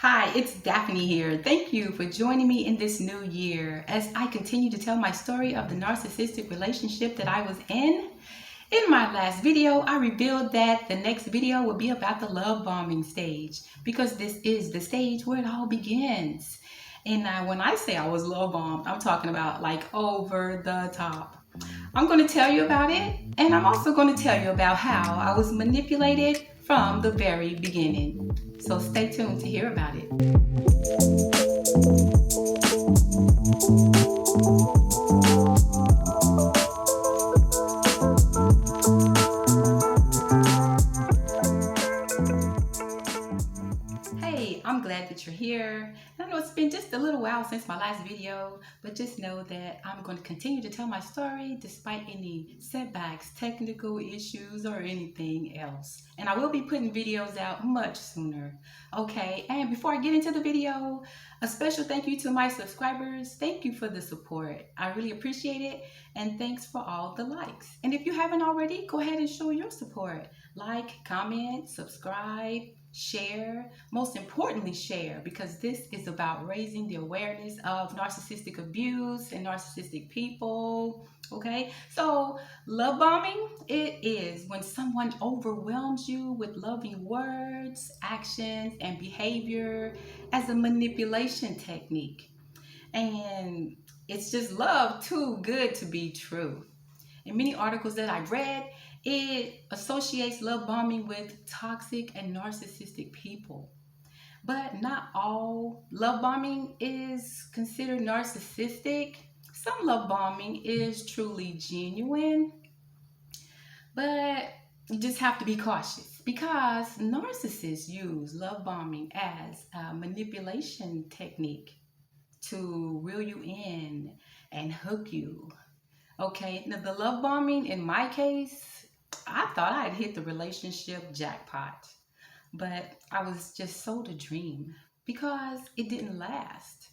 Hi, it's Daphne here. Thank you for joining me in this new year as I continue to tell my story of the narcissistic relationship that I was in. In my last video, I revealed that the next video would be about the love bombing stage because this is the stage where it all begins. And when I say I was love bombed, I'm talking about like over the top. I'm going to tell you about it, and I'm also going to tell you about how I was manipulated from the very beginning. So stay tuned to hear about it. Hey, I'm glad that you're here. I know it's been just a little while since my last video, but just know that I'm going to continue to tell my story despite any setbacks, technical issues, or anything else. And I will be putting videos out much sooner. Okay, and before I get into the video, a special thank you to my subscribers. Thank you for the support. I really appreciate it. And thanks for all the likes. And if you haven't already, go ahead and show your support. Like, comment, subscribe, share, most importantly share, because this is about raising the awareness of narcissistic abuse and narcissistic people. Okay, so love bombing, it is when someone overwhelms you with loving words, actions, and behavior as a manipulation technique, and it's just love too good to be true. In many articles that I've read, it associates love bombing with toxic and narcissistic people. But not all love bombing is considered narcissistic. Some love bombing is truly genuine, but you just have to be cautious because narcissists use love bombing as a manipulation technique to reel you in and hook you. Okay, now the love bombing in my case, I thought I had hit the relationship jackpot, but I was just sold a dream because it didn't last.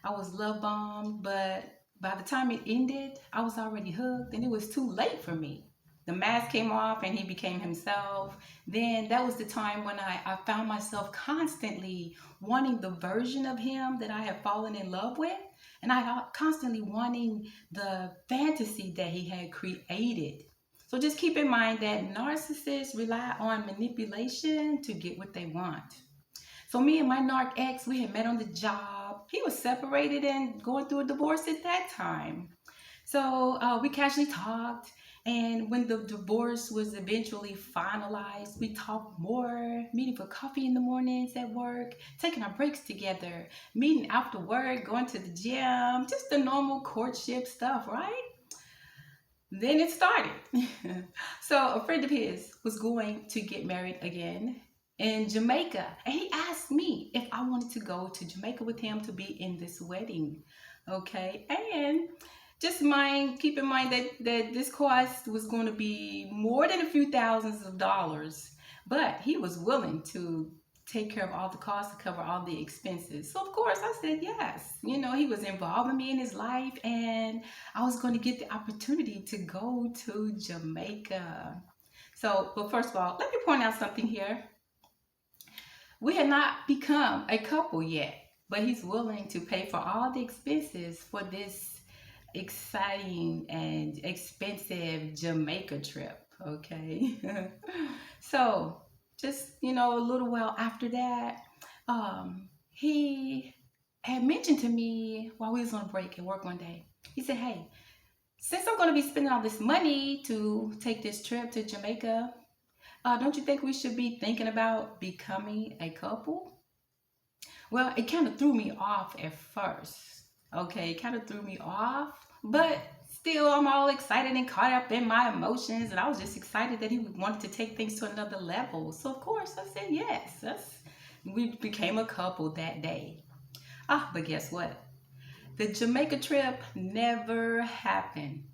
I was love bombed, but by the time it ended, I was already hooked and it was too late for me. The mask came off and he became himself. Then that was the time when I found myself constantly wanting the version of him that I had fallen in love with. And I constantly wanting the fantasy that he had created. So just keep in mind that narcissists rely on manipulation to get what they want. So me and my narc ex, we had met on the job. He was separated and going through a divorce at that time. So we casually talked. And when the divorce was eventually finalized, we talked more, meeting for coffee in the mornings at work, taking our breaks together, meeting after work, going to the gym, just the normal courtship stuff, right? Then it started. So a friend of his was going to get married again in Jamaica. And he asked me if I wanted to go to Jamaica with him to be in this wedding. Okay. And just keep in mind that this cost was going to be more than a few thousands of dollars, but he was willing to take care of all the costs to cover all the expenses. So of course I said yes. You know, he was involving me in his life and I was going to get the opportunity to go to Jamaica. So, but first of all, let me point out something here. We had not become a couple yet, but he's willing to pay for all the expenses for this exciting and expensive Jamaica trip. Okay. So just, a little while after that, he had mentioned to me while we was on break at work one day. He said, hey, since I'm going to be spending all this money to take this trip to Jamaica, don't you think we should be thinking about becoming a couple? Well, it kind of threw me off at first. Okay, it kind of threw me off, but still I'm all excited and caught up in my emotions, and I was just excited that he wanted to take things to another level. So of course I said yes. We became a couple that day. But guess what? The Jamaica trip never happened.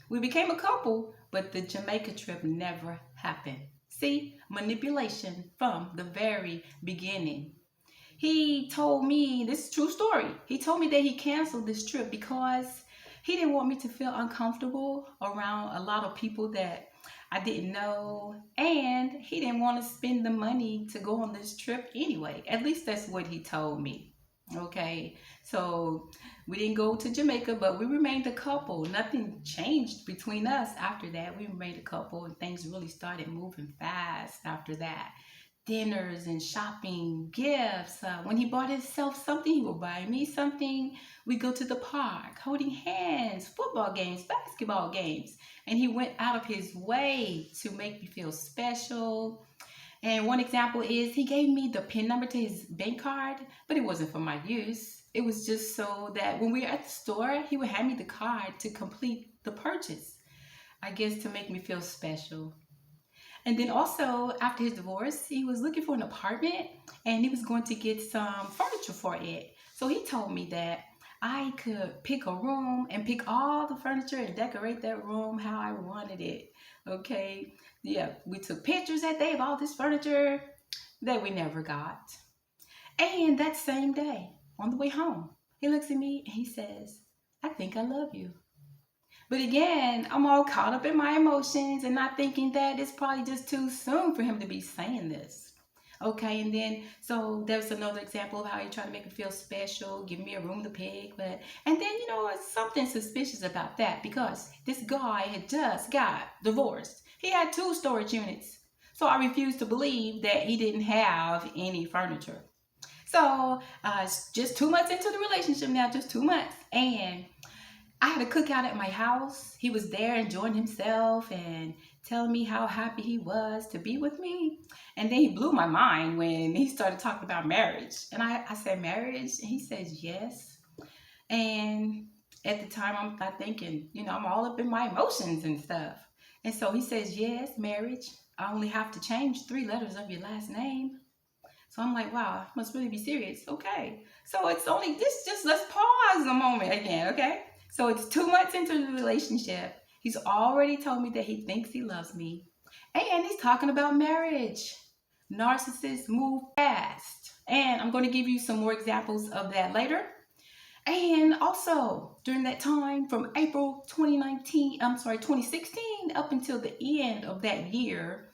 We became a couple, but the Jamaica trip never happened. See, manipulation from the very beginning. He told me, this is a true story, he told me that he canceled this trip because he didn't want me to feel uncomfortable around a lot of people that I didn't know, and he didn't want to spend the money to go on this trip anyway. At least that's what he told me. Okay, so we didn't go to Jamaica, but we remained a couple. Nothing changed between us after that. We remained a couple, and things really started moving fast after that. Dinners and shopping, gifts. When he bought himself something, he would buy me something. We go to the park, holding hands, football games, basketball games. And he went out of his way to make me feel special. And one example is he gave me the PIN number to his bank card, but it wasn't for my use. It was just so that when we were at the store, he would hand me the card to complete the purchase. I guess to make me feel special. And then also after his divorce, he was looking for an apartment and he was going to get some furniture for it. So he told me that I could pick a room and pick all the furniture and decorate that room how I wanted it. Okay. Yeah, we took pictures that day of all this furniture that we never got. And that same day, on the way home, he looks at me and he says, "I think I love you." But again, I'm all caught up in my emotions and not thinking that it's probably just too soon for him to be saying this. Okay, and then, so there's another example of how he tried to make me feel special, give me a room to pick, and then, it's something suspicious about that because this guy had just got divorced. He had 2 storage units. So I refused to believe that he didn't have any furniture. So it's just 2 months into the relationship now, just 2 months. And I had a cookout at my house. He was there enjoying himself and telling me how happy he was to be with me. And then he blew my mind when he started talking about marriage. And I said, "Marriage?" And he says, "Yes." And at the time, I'm not thinking, I'm all up in my emotions and stuff. And so he says, "Yes, marriage. I only have to change 3 letters of your last name." So I'm like, wow, I must really be serious. Okay. So it's only this, just let's pause a moment again, okay? So it's 2 months into the relationship. He's already told me that he thinks he loves me. And he's talking about marriage. Narcissists move fast. And I'm going to give you some more examples of that later. And also, during that time from April 2016 up until the end of that year,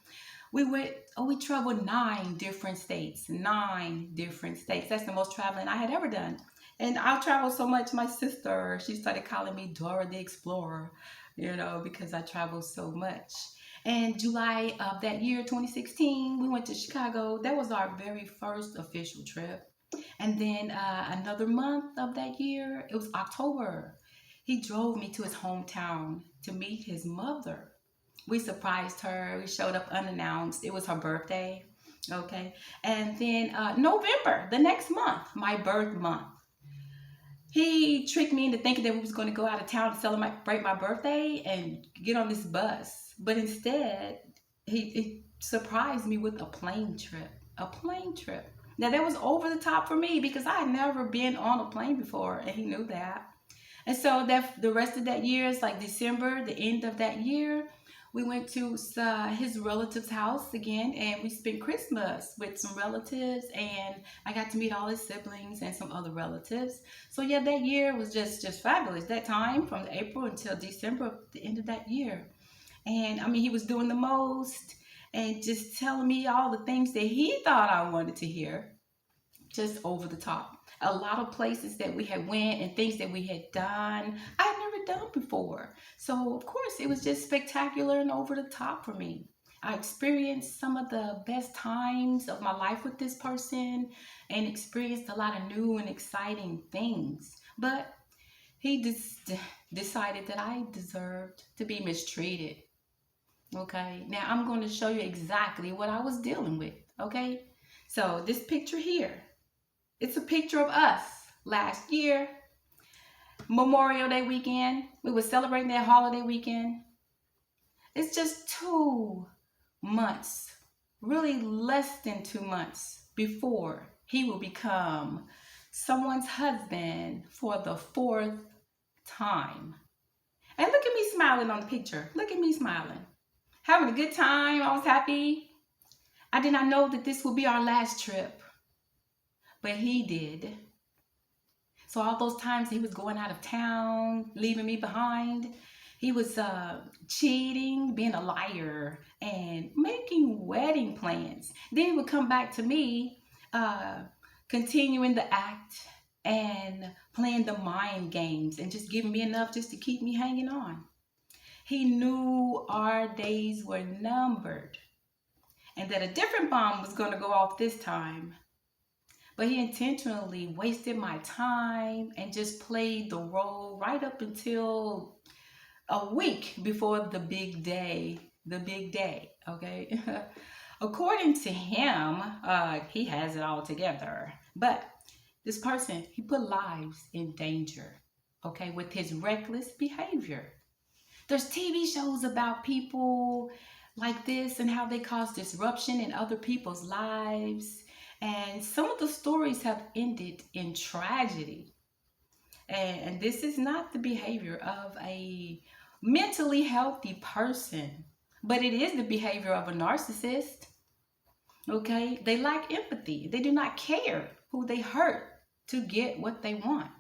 we traveled 9 different states. 9 different states. That's the most traveling I had ever done. And I traveled so much, my sister, she started calling me Dora the Explorer, because I traveled so much. And July of that year, 2016, we went to Chicago. That was our very first official trip. And then another month of that year, it was October. He drove me to his hometown to meet his mother. We surprised her. We showed up unannounced. It was her birthday. Okay. And then November, the next month, my birth month, he tricked me into thinking that we was going to go out of town to celebrate my birthday and get on this bus. But instead, he surprised me with a plane trip. A plane trip. Now, that was over the top for me because I had never been on a plane before, and he knew that. And so the rest of that year is like December, the end of that year, we went to his relative's house again, and we spent Christmas with some relatives, and I got to meet all his siblings and some other relatives. So yeah, that year was just fabulous. That time from April until December, the end of that year. And I mean, he was doing the most and just telling me all the things that he thought I wanted to hear. Just over the top. A lot of places that we had went and things that we had done I had never done before. So of course it was just spectacular and over the top for me. I experienced some of the best times of my life with this person and experienced a lot of new and exciting things. But he decided that I deserved to be mistreated. Okay, now I'm going to show you exactly what I was dealing with. Okay, so this picture here, it's a picture of us last year, Memorial Day weekend. We were celebrating that holiday weekend. It's just 2 months, really less than 2 months before he will become someone's husband for the 4th time. And look at me smiling on the picture. Look at me smiling. Having a good time. I was happy. I did not know that this would be our last trip. But he did. So all those times he was going out of town, leaving me behind, He was cheating, being a liar, and making wedding plans. Then he would come back to me, uh, continuing the act and playing the mind games and just giving me enough just to keep me hanging on. He knew our days were numbered and that a different bomb was going to go off this time. But he intentionally wasted my time and just played the role right up until a week before the big day. The big day, okay? According to him, he has it all together. But this person, he put lives in danger, okay, with his reckless behavior. There's TV shows about people like this and how they cause disruption in other people's lives. And some of the stories have ended in tragedy. And this is not the behavior of a mentally healthy person, but it is the behavior of a narcissist. Okay? They lack empathy. They do not care who they hurt to get what they want.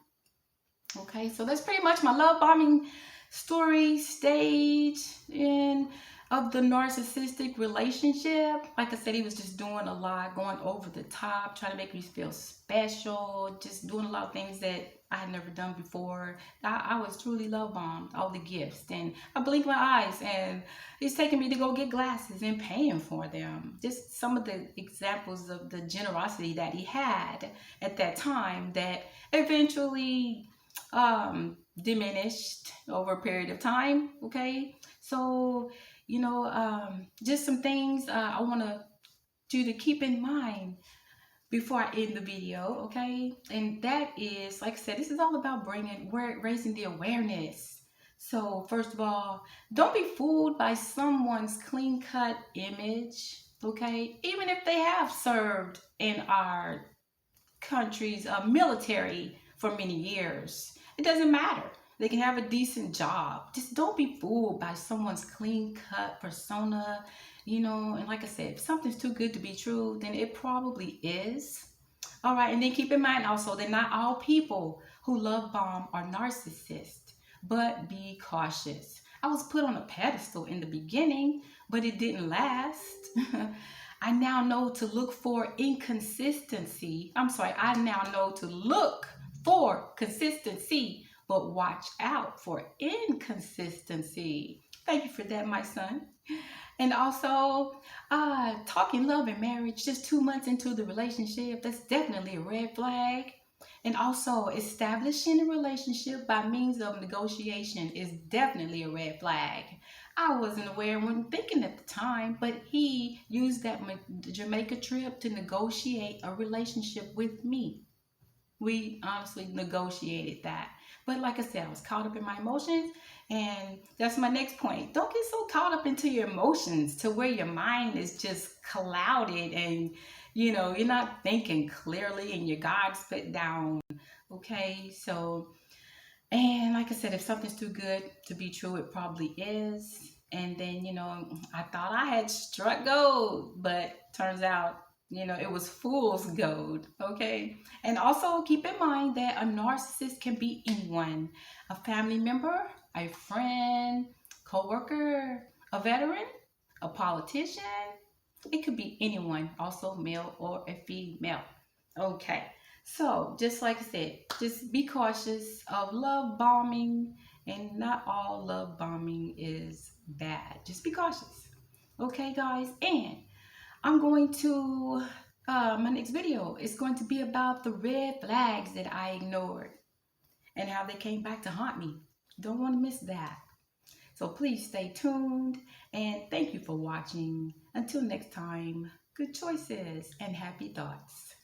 Okay? So that's pretty much my love bombing story stage in of the narcissistic relationship. Like I said, he was just doing a lot, going over the top, trying to make me feel special, just doing a lot of things that I had never done before. I was truly love bombed, all the gifts, and I blinked my eyes and he's taking me to go get glasses and paying for them. Just some of the examples of the generosity that he had at that time that eventually diminished over a period of time. Okay, so just some things I want you to keep in mind before I end the video, okay? And that is, like I said, this is all about raising the awareness. So first of all, don't be fooled by someone's clean-cut image, okay? Even if they have served in our country's military for many years, it doesn't matter. They can have a decent job. Just don't be fooled by someone's clean-cut persona, and like I said, if something's too good to be true, then it probably is. All right, and then keep in mind also that not all people who love bomb are narcissists, but be cautious. I was put on a pedestal in the beginning, but it didn't last. I now know to look for inconsistency. I now know to look for consistency, but watch out for inconsistency. Thank you for that, my son. And also, talking love and marriage just 2 months into the relationship, that's definitely a red flag. And also, establishing a relationship by means of negotiation is definitely a red flag. I wasn't aware and wasn't thinking at the time, but he used that Jamaica trip to negotiate a relationship with me. We honestly negotiated that. But like I said, I was caught up in my emotions, and that's my next point. Don't get so caught up into your emotions to where your mind is just clouded and, you're not thinking clearly and your guard's put down. Okay, so, and like I said, if something's too good to be true, it probably is. And then, I thought I had struck gold, but turns out, it was fool's gold, okay? And also keep in mind that a narcissist can be anyone. A family member, a friend, co-worker, a veteran, a politician. It could be anyone, also male or a female. Okay, so just like I said, just be cautious of love bombing, and not all love bombing is bad. Just be cautious. Okay, guys, and I'm going to, my next video is going to be about the red flags that I ignored and how they came back to haunt me. Don't want to miss that. So please stay tuned, and thank you for watching. Until next time, good choices and happy thoughts.